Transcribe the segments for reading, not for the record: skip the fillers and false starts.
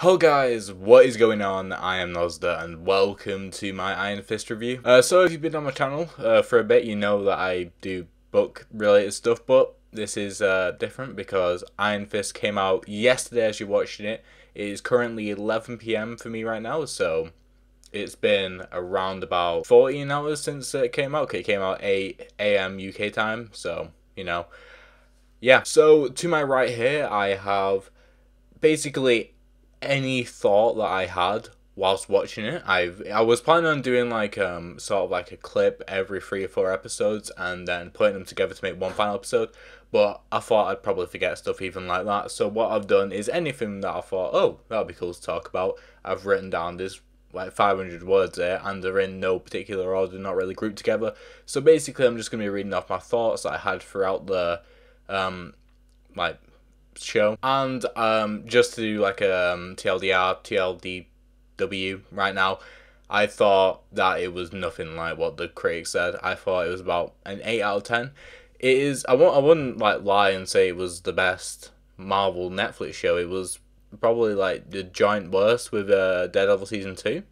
Hello guys, what is going on? I am Nozda and welcome to my Iron Fist review. So if you've been on my channel for a bit, you know that I do book related stuff, but this is different because Iron Fist came out yesterday as you're watching it. It is currently 11 PM for me right now, so it's been around about 14 hours since it came out. Okay, it came out 8 AM UK time, so, you know. Yeah, so to my right here, I have basically any thought that I had whilst watching it. I was planning on doing like sort of like a clip every 3 or 4 episodes and then putting them together to make one final episode, but I thought I'd probably forget stuff even like that. So what I've done is anything that I thought, oh, that'd be cool to talk about, I've written down. There's like 500 words there and they're in no particular order, not really grouped together. So basically I'm just going to be reading off my thoughts that I had throughout the like show, and just to do like a TLDR, TLDW right now, I thought that it was nothing like what the critics said. I thought it was about an 8 out of 10. It is. I wouldn't like lie and say it was the best Marvel Netflix show. It was probably like the joint worst with Daredevil season 2.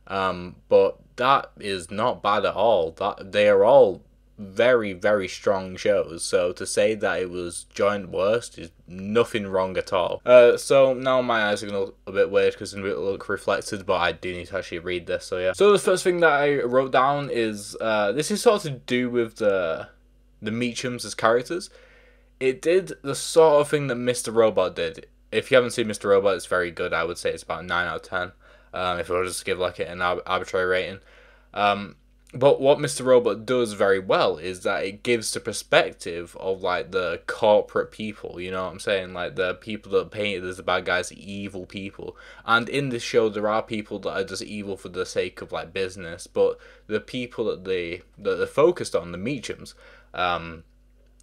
But that is not bad at all. That they are all very, very strong shows. So to say that it was joint worst is nothing wrong at all. So now my eyes are gonna look a bit weird because it look reflected, but I do need to actually read this. So yeah. So the first thing that I wrote down is this is sort of to do with the Meachums as characters. It did the sort of thing that Mr. Robot did. If you haven't seen Mr. Robot, it's very good. I would say it's about 9 out of 10. If I were just to give like an arbitrary rating. But what Mr. Robot does very well is that it gives the perspective of like the corporate people, you know what I'm saying? Like the people that are painted as the bad guys, the evil people. And in this show there are people that are just evil for the sake of like business, but the people that they're focused on, the Meachums,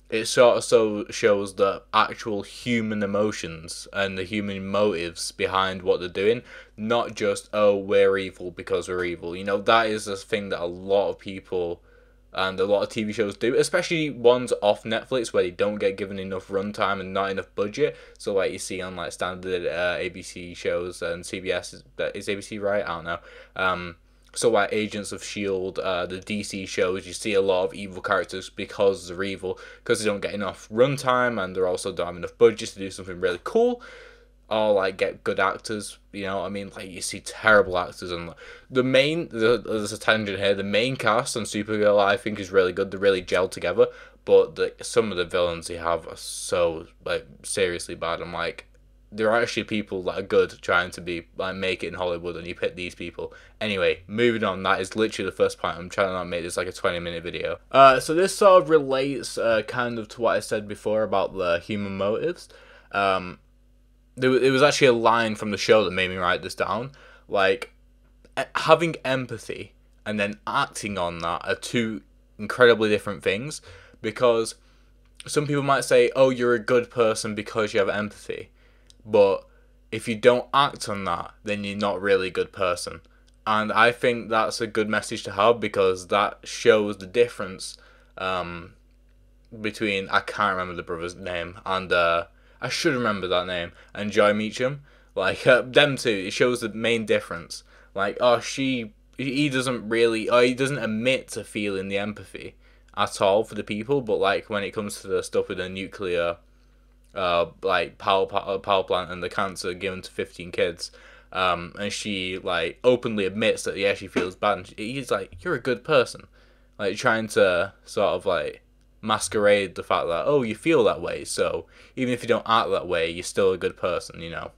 it sort of so shows the actual human emotions and the human motives behind what they're doing, not just, oh, we're evil because we're evil. You know, that is a thing that a lot of people and a lot of TV shows do, especially ones off Netflix where they don't get given enough runtime and not enough budget. So like you see on like standard ABC shows and CBS, is ABC right? I don't know. So like Agents of S.H.I.E.L.D., the DC shows, you see a lot of evil characters because they're evil, because they don't get enough runtime and they also don't have enough budget to do something really cool, or like get good actors, you know what I mean? Like you see terrible actors, and there's a tangent here, the main cast on Supergirl I think is really good, they're really gelled together, but some of the villains they have are so like seriously bad. I'm like, there are actually people that are good trying to be like make it in Hollywood, and you pick these people. Anyway, moving on. That is literally the first point. I'm trying to not make this like a 20-minute video. So this sort of relates kind of to what I said before about the human motives. It was actually a line from the show that made me write this down. Like, having empathy and then acting on that are two incredibly different things, because some people might say, oh, you're a good person because you have empathy. But if you don't act on that, then you're not really a good person. And I think that's a good message to have, because that shows the difference between, I can't remember the brother's name, and I should remember that name, and Joy Meachum. Like, them two, it shows the main difference. Like, oh, he doesn't really, he doesn't admit to feeling the empathy at all for the people, but like when it comes to the stuff with the nuclear like power plant and the cancer given to 15 kids, and she like openly admits that yeah, she feels bad, and he's like, you're a good person, like trying to sort of like masquerade the fact that, oh, you feel that way, so even if you don't act that way, you're still a good person, you know.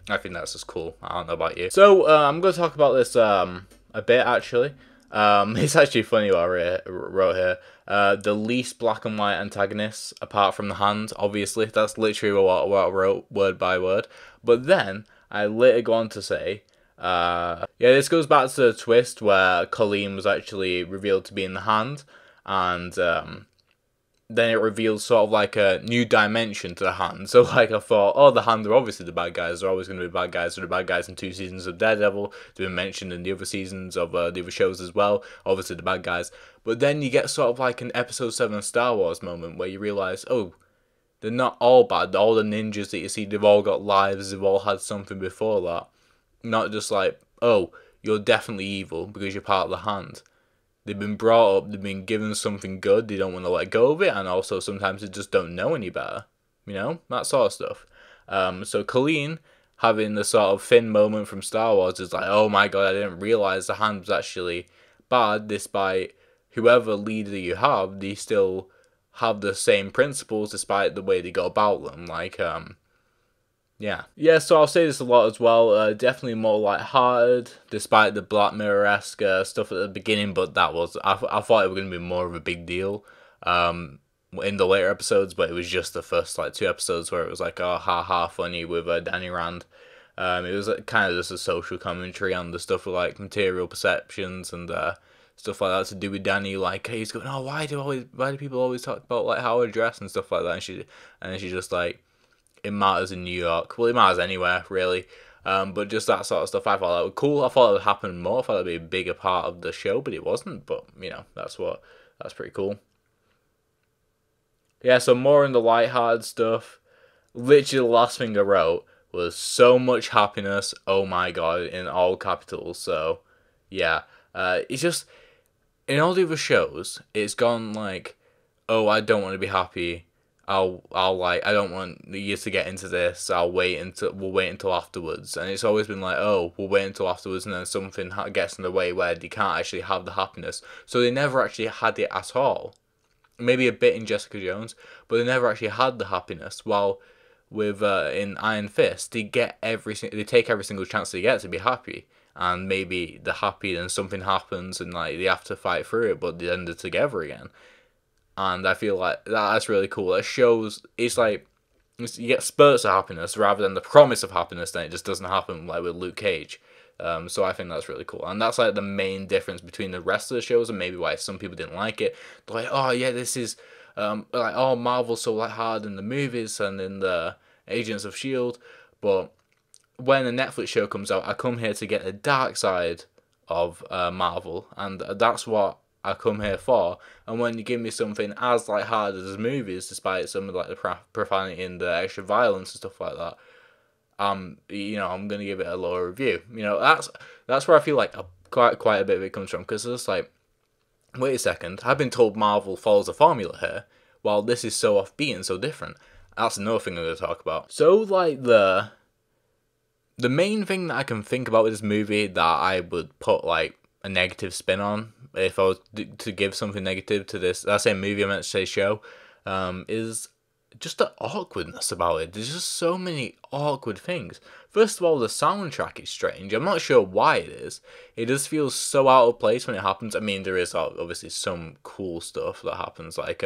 I think that's just cool. I don't know about you. So I'm going to talk about this a bit actually. It's actually funny what I wrote here. The least black and white antagonists, apart from the Hand, obviously. That's literally what I wrote, word by word. But then, I later go on to say, yeah, this goes back to the twist where Colleen was actually revealed to be in the Hand, and then it reveals sort of like a new dimension to the Hand. So like I thought, oh, the Hand are obviously the bad guys. They're always going to be bad guys. They're the bad guys in 2 seasons of Daredevil. They've been mentioned in the other seasons of the other shows as well. Obviously the bad guys. But then you get sort of like an episode 7 of Star Wars moment where you realise, oh, they're not all bad. All the ninjas that you see, they've all got lives. They've all had something before that. Not just like, oh, you're definitely evil because you're part of the hand. They've been brought up, they've been given something good, they don't want to let go of it, and also sometimes they just don't know any better. You know, that sort of stuff. So Colleen having the sort of Finn moment from Star Wars is like, oh my god, I didn't realize the hand was actually bad, despite whoever leader you have, they still have the same principles despite the way they go about them. Like, yeah, so I'll say this a lot as well. Definitely more light-hearted, despite the Black Mirror-esque stuff at the beginning, but that was, I thought it was going to be more of a big deal in the later episodes, but it was just the first like 2 episodes where it was like, oh, ha funny with Danny Rand. It was kind of just a social commentary on the stuff with like material perceptions and stuff like that to do with Danny. Like, he's going, oh, why do people always talk about like how I dress and stuff like that? And then she's just like, it matters in New York. Well, it matters anywhere, really. But just that sort of stuff, I thought that was cool. I thought it would happen more. I thought it would be a bigger part of the show, but it wasn't. But, you know, that's pretty cool. Yeah, so more in the lighthearted stuff. Literally the last thing I wrote was so much happiness. Oh my god, in all capitals. So, yeah. It's just, in all the other shows, it's gone like, oh, I don't want to be happy. I'll like, I don't want you to get into this. We'll wait until afterwards. And it's always been like, oh, we'll wait until afterwards, and then something gets in the way where they can't actually have the happiness. So they never actually had it at all. Maybe a bit in Jessica Jones, but they never actually had the happiness. While with in Iron Fist, they take every single chance they get to be happy. And maybe they're happy, then something happens, and like they have to fight through it, but they end it together again. And I feel like that's really cool. It shows, it's like, you get spurts of happiness rather than the promise of happiness, then it just doesn't happen, like with Luke Cage. So I think that's really cool. And that's like the main difference between the rest of the shows and maybe why some people didn't like it. They're like, oh yeah, this is, like, oh, Marvel's so like hard in the movies and in the Agents of S.H.I.E.L.D. But when a Netflix show comes out, I come here to get the dark side of Marvel. And that's what I come here for. And when you give me something as like hard as movies, despite some of like the profanity and the extra violence and stuff like that, you know, I'm gonna give it a lower review. You know, that's where I feel like quite a bit of it comes from, because it's like, wait a second, I've been told Marvel follows a formula here, while this is so offbeat and so different. That's another thing I'm gonna talk about. So like the main thing that I can think about with this movie that I would put like a negative spin on, if I was to give something negative to this, I say movie, I meant to say show, is just the awkwardness about it. There's just so many awkward things. First of all, the soundtrack is strange. I'm not sure why it is. It just feels so out of place when it happens. I mean, there is obviously some cool stuff that happens, like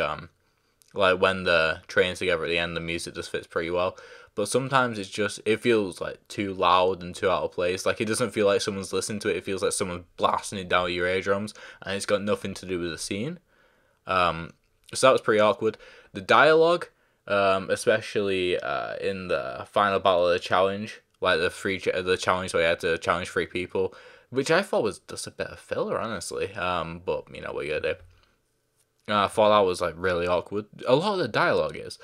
when the train's together at the end, the music just fits pretty well. But sometimes it feels like too loud and too out of place. Like, it doesn't feel like someone's listening to it. It feels like someone's blasting it down your eardrums, and it's got nothing to do with the scene. So that was pretty awkward. The dialogue, especially in the final battle of the challenge, like the challenge where you had to challenge 3 people, which I thought was just a bit of filler, honestly. But you know what you gotta do. I thought that was like really awkward. A lot of the dialogue is.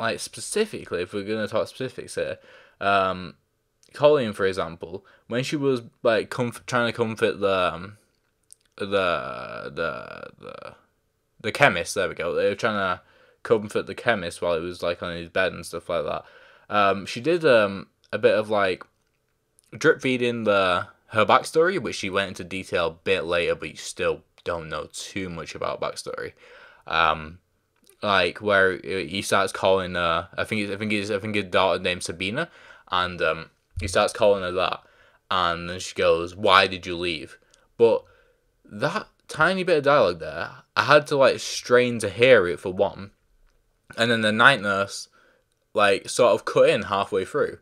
Like, specifically, if we're gonna talk specifics here, Colleen, for example, when she was like trying to comfort the chemist, there we go. They were trying to comfort the chemist while he was like on his bed and stuff like that. She did a bit of like drip feeding her backstory, which she went into detail a bit later, but you still don't know too much about backstory. Like where he starts calling I think his daughter named Sabina, and he starts calling her that, and then she goes, "Why did you leave?" But that tiny bit of dialogue there, I had to like strain to hear it for one, and then the night nurse like sort of cut in halfway through,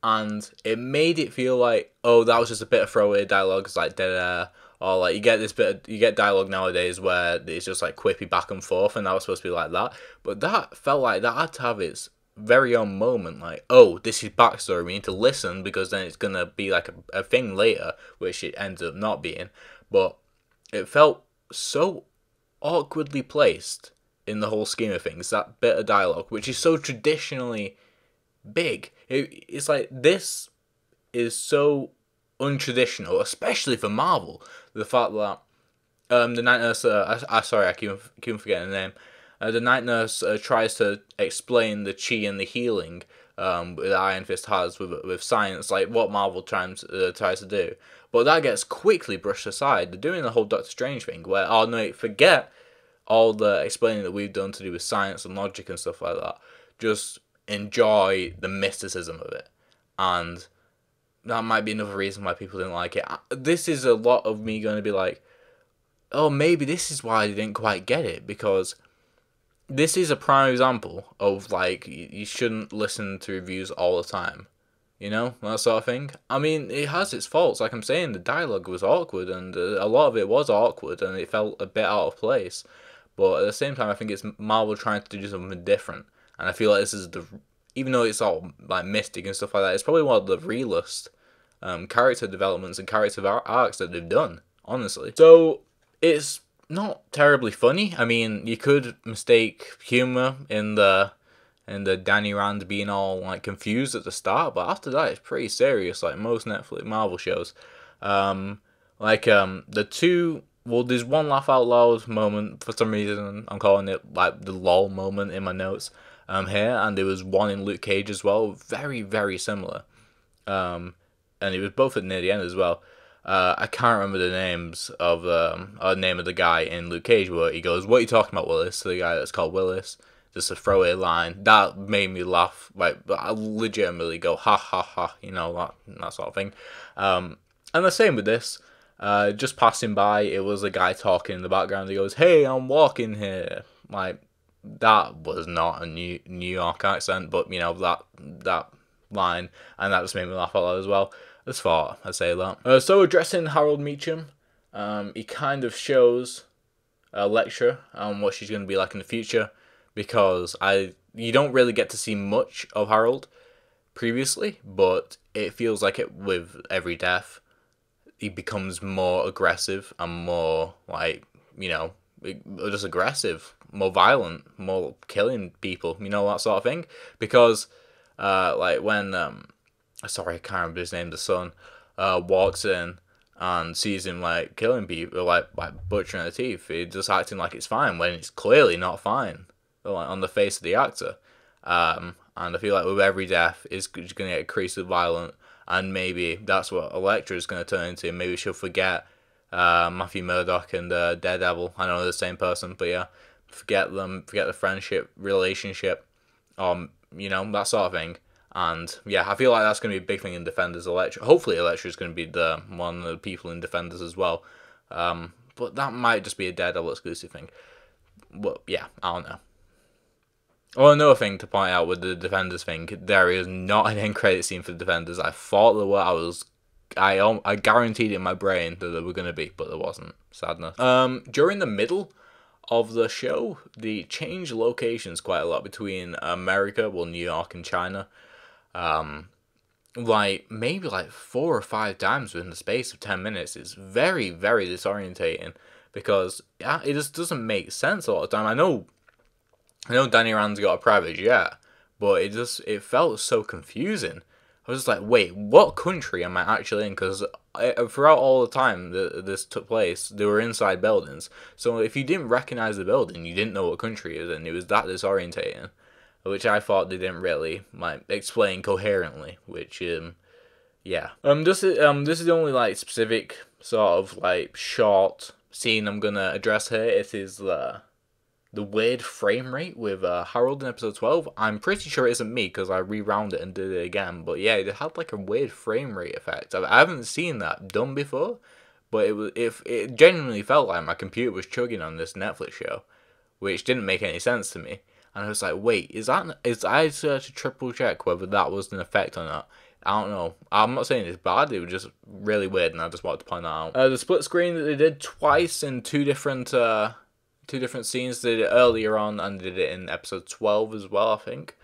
and it made it feel like, oh, that was just a bit of throwaway dialogue, it's like dead air. Or like you get dialogue nowadays where it's just like quippy back and forth, and that was supposed to be like that. But that felt like that had to have its very own moment, like, oh, this is backstory, we need to listen, because then it's gonna be like a thing later, which it ends up not being. But it felt so awkwardly placed in the whole scheme of things. That bit of dialogue, which is so traditionally big. It's like, this is so untraditional, especially for Marvel. The fact that the Night Nurse, sorry, I keep forgetting the name. The Night Nurse tries to explain the chi and the healing that Iron Fist has with science, like what Marvel tries to do. But that gets quickly brushed aside. They're doing the whole Doctor Strange thing, where, oh no, forget all the explaining that we've done to do with science and logic and stuff like that. Just enjoy the mysticism of it. And that might be another reason why people didn't like it. This is a lot of me going to be like, oh, maybe this is why they didn't quite get it, because this is a prime example of, like, you shouldn't listen to reviews all the time. You know, that sort of thing. I mean, it has its faults. Like I'm saying, the dialogue was awkward, and a lot of it was awkward, and it felt a bit out of place. But at the same time, I think it's Marvel trying to do something different. And I feel like this is even though it's all, like, mystic and stuff like that, it's probably one of the realest character developments and character arcs that they've done, honestly. So, it's not terribly funny. I mean, you could mistake humor in the Danny Rand being all, like, confused at the start, but after that it's pretty serious, like most Netflix Marvel shows. The two, well, there's one laugh out loud moment, for some reason I'm calling it, like, the lol moment in my notes here, and there was one in Luke Cage as well, very, very similar. And it was both at near the end as well. I can't remember the names of name of the guy in Luke Cage, where he goes, "What are you talking about, Willis?" to the guy that's called Willis. Just a throwaway line that made me laugh. Like, I legitimately go, ha ha ha, you know, that sort of thing. And the same with this. Just passing by, it was a guy talking in the background. He goes, "Hey, I'm walking here." Like, that was not a New York accent, but, you know, that line, and that just made me laugh out loud as well. I just thought I'd say that. So addressing Harold Meachum, he kind of shows a lecture on what she's going to be like in the future, because you don't really get to see much of Harold previously, but it feels like it with every death, he becomes more aggressive and more, like, you know, just aggressive, more violent, more killing people, you know, that sort of thing. Because, like, when, sorry, I can't remember his name, the son, walks in and sees him, like, killing people, like butchering their teeth, he's just acting like it's fine, when it's clearly not fine, like, on the face of the actor. And I feel like with every death, it's going to get increasingly violent, and maybe that's what Elektra is going to turn into. Maybe she'll forget Matthew Murdock and Daredevil. I know they're the same person, but yeah, forget them, forget the friendship, relationship, you know, that sort of thing. And yeah, I feel like that's going to be a big thing in Defenders. Elektra, hopefully Elektra is going to be one of the people in Defenders as well. But that might just be a Daredevil exclusive thing. Well, yeah, I don't know. Oh, another thing to point out with the Defenders thing, there is not an end credit scene for the Defenders. I thought there were. I guaranteed in my brain that there were going to be, but there wasn't. Sadness. During the middle of the show, they changed locations quite a lot between America, well, New York and China. Like, maybe like 4 or 5 times within the space of 10 minutes. It's very, very disorientating, because yeah, it just doesn't make sense all the time. I know Danny Rand's got a private jet, but it felt so confusing. I was just like, wait, what country am I actually in? Because throughout all the time that this took place, they were inside buildings. So if you didn't recognize the building, you didn't know what country it was in. It was that disorientating, which I thought they didn't really, like, explain coherently. Which, yeah. This is the only, like, specific sort of, like, short scene I'm gonna address here. It is the weird frame rate with Harold in episode 12. I'm pretty sure it isn't me, because I rewound it and did it again. But yeah, it had like a weird frame rate effect. I haven't seen that done before, but it genuinely felt like my computer was chugging on this Netflix show, which didn't make any sense to me. And I was like, wait, I had to triple check whether that was an effect or not. I don't know. I'm not saying it's bad, it was just really weird, and I just wanted to point that out. The split screen that they did twice in two different scenes. They did it earlier on and did it in episode 12 as well, I think.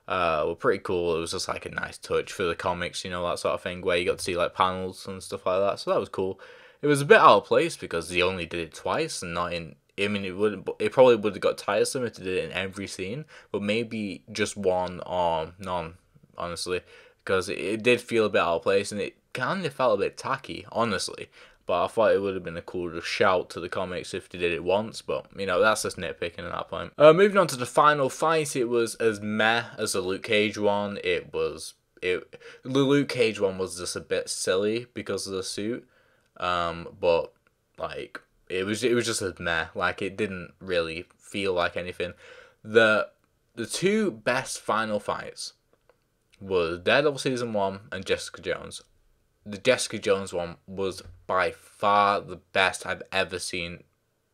Were pretty cool. It was just like a nice touch for the comics, you know, that sort of thing, where you got to see like panels and stuff like that. So that was cool. It was a bit out of place because they only did it twice and not in I mean, it probably would have got tiresome if they did it in every scene, but maybe just one or none, honestly, because it did feel a bit out of place, and it kind of felt a bit tacky, honestly. But I thought it would have been a cool shout to the comics if they did it once, but, you know, that's just nitpicking at that point. Moving on to the final fight, it was as meh as the Luke Cage one. The Luke Cage one was just a bit silly because of the suit, but, like, it was just as meh. Like, it didn't really feel like anything. The two best final fights was Daredevil Season 1 and Jessica Jones. The Jessica Jones one was by far the best I've ever seen,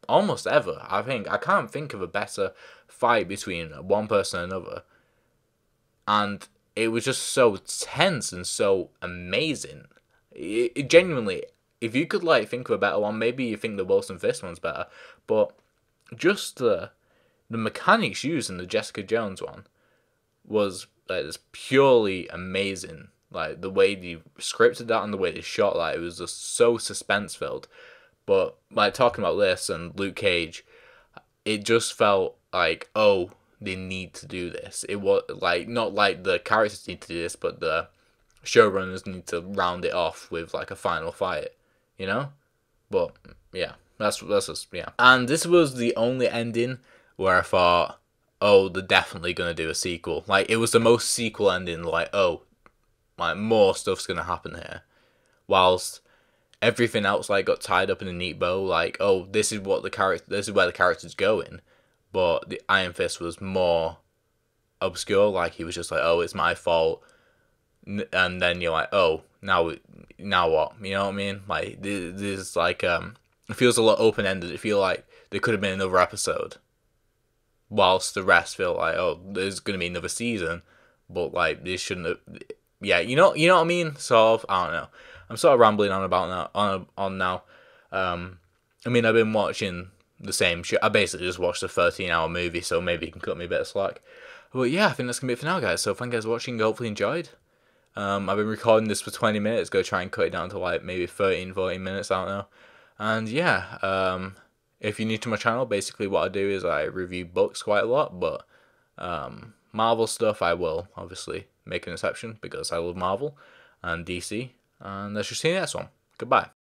almost ever. I can't think of a better fight between one person and another. And it was just so tense and so amazing. It genuinely, if you could like think of a better one, maybe you think the Wilson Fisk one's better, but just the mechanics used in the Jessica Jones one was like just purely amazing. Like, the way they scripted that and the way they shot that, it was just so suspense filled. But like, talking about this and Luke Cage, it just felt like, oh, they need to do this. It was like, not like the characters need to do this, but the showrunners need to round it off with like a final fight, you know? But yeah, that's just, yeah. And this was the only ending where I thought, oh, they're definitely gonna do a sequel. Like, it was the most sequel ending, like, oh, like, more stuff's gonna happen here, whilst everything else like got tied up in a neat bow. Like, oh, this is where the character's going, but the Iron Fist was more obscure. Like, he was just like, oh, it's my fault, and then you're like, oh, now what? You know what I mean? Like, there's like it feels a lot open ended. It feels like there could have been another episode, whilst the rest feel like, oh, there's gonna be another season, but like, this shouldn't have. Yeah, you know what I mean? Sort of. I don't know. I'm sort of rambling on about now. On now. I mean, I've been watching the same shit. I basically just watched a 13-hour movie, so maybe you can cut me a bit of slack. But yeah, I think that's gonna be it for now, guys. So thank you guys for watching. Hopefully enjoyed. I've been recording this for 20 minutes. Go try and cut it down to like maybe 13, 14 minutes. I don't know. And yeah, if you're new to my channel, basically what I do is I review books quite a lot, but Marvel stuff I will obviously make an exception because I love Marvel and DC. And let's just see you next one. Goodbye.